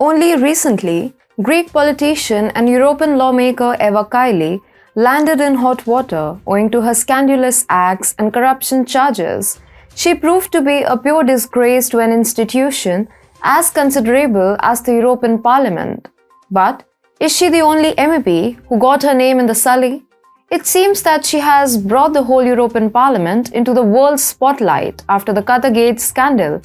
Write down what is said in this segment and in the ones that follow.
Only recently, Greek politician and European lawmaker Eva Kaili landed in hot water owing to her scandalous acts and corruption charges. She proved to be a pure disgrace to an institution as considerable as the European Parliament. But is she the only MEP who got her name in the sully? It seems that she has brought the whole European Parliament into the world's spotlight after the Qatargate scandal,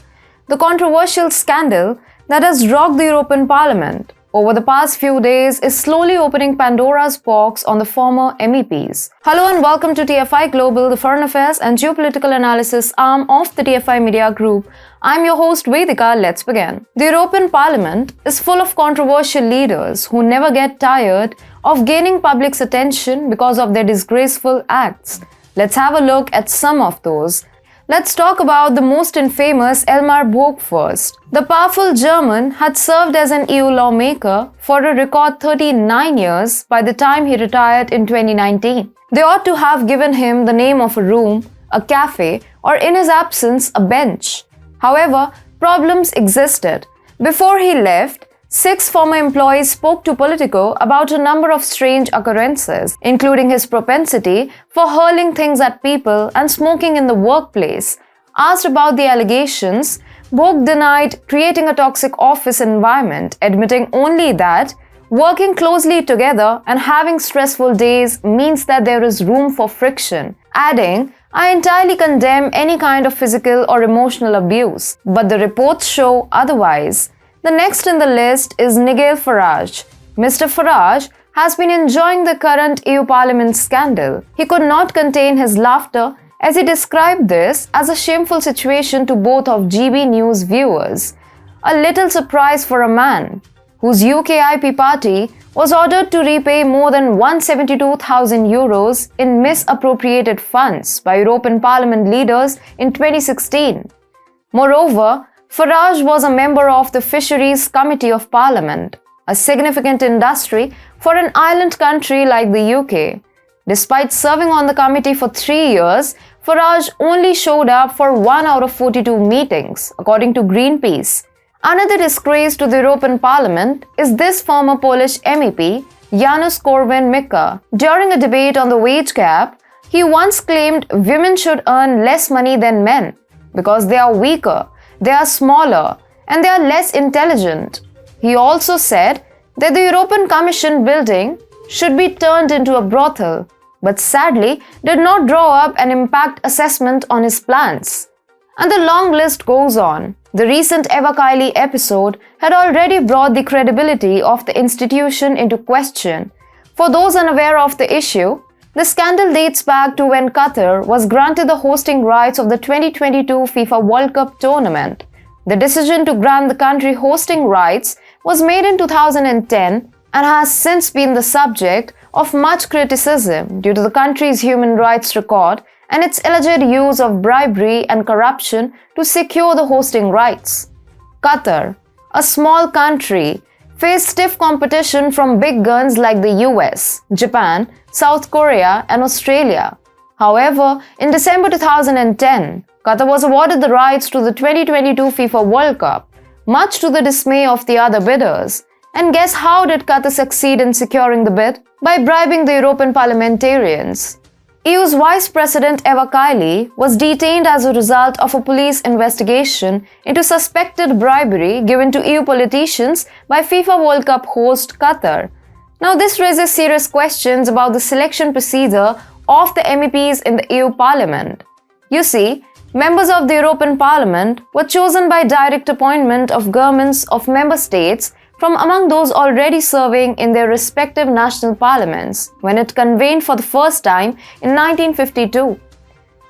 the controversial scandal that has rocked the European Parliament over the past few days is slowly opening Pandora's box on the former MEPs. Hello and welcome to TFIGlobal, the foreign affairs and geopolitical analysis arm of the TFI Media Group. I'm your host Vedika. Let's begin. The European Parliament is full of controversial leaders who never get tired of gaining public's attention because of their disgraceful acts. Let's have a look at some of those. Let's talk about the most infamous Elmar Brok first. The powerful German had served as an EU lawmaker for a record 39 years by the time he retired in 2019. They ought to have given him the name of a room, a cafe, or in his absence, a bench. However, problems existed. Before he left, 6 former employees spoke to Politico about a number of strange occurrences, including his propensity for hurling things at people and smoking in the workplace. Asked about the allegations, Brok denied creating a toxic office environment, admitting only that working closely together and having stressful days means that there is room for friction, adding, "I entirely condemn any kind of physical or emotional abuse, but the reports show otherwise." The next in the list is Nigel Farage. Mr. Farage has been enjoying the current EU Parliament scandal. He could not contain his laughter as he described this as a shameful situation to both of GB News viewers. A little surprise for a man whose UKIP party was ordered to repay more than €172,000 in misappropriated funds by European Parliament leaders in 2016. Moreover, Farage was a member of the Fisheries Committee of Parliament, a significant industry for an island country like the UK. Despite serving on the committee for 3 years, Farage only showed up for 1 out of 42 meetings, according to Greenpeace. Another disgrace to the European Parliament is this former Polish MEP, Janusz Korwin-Mikke. During a debate on the wage gap, he once claimed women should earn less money than men because they are weaker, they are smaller, and they are less intelligent. He also said that the European Commission building should be turned into a brothel, but sadly did not draw up an impact assessment on his plans. And the long list goes on. The recent Eva Kaili episode had already brought the credibility of the institution into question. For those unaware of the issue, the scandal dates back to when Qatar was granted the hosting rights of the 2022 FIFA World Cup tournament. The decision to grant the country hosting rights was made in 2010 and has since been the subject of much criticism due to the country's human rights record and its alleged use of bribery and corruption to secure the hosting rights. Qatar, a small country, faced stiff competition from big guns like the US, Japan, South Korea, and Australia. However, in December 2010, Qatar was awarded the rights to the 2022 FIFA World Cup, much to the dismay of the other bidders. And guess how did Qatar succeed in securing the bid? By bribing the European parliamentarians. EU's Vice President Eva Kaili was detained as a result of a police investigation into suspected bribery given to EU politicians by FIFA World Cup host Qatar. Now, this raises serious questions about the selection procedure of the MEPs in the EU Parliament. You see, members of the European Parliament were chosen by direct appointment of governments of member states from among those already serving in their respective national parliaments when it convened for the first time in 1952.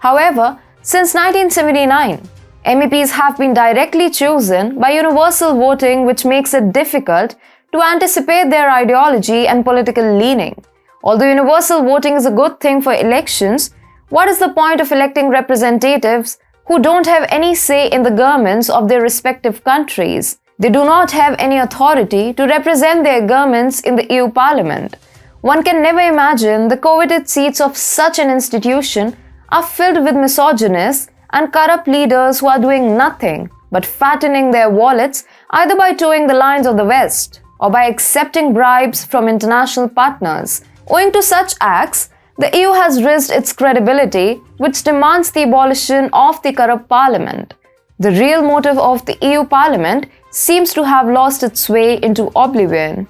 However, since 1979, MEPs have been directly chosen by universal voting, which makes it difficult to anticipate their ideology and political leaning. Although universal voting is a good thing for elections, what is the point of electing representatives who don't have any say in the governments of their respective countries? They do not have any authority to represent their governments in the EU Parliament. One can never imagine the coveted seats of such an institution are filled with misogynists and corrupt leaders who are doing nothing but fattening their wallets either by toeing the lines of the West or by accepting bribes from international partners. Owing to such acts, the EU has risked its credibility, which demands the abolition of the corrupt parliament. The real motive of the EU Parliament seems to have lost its way into oblivion.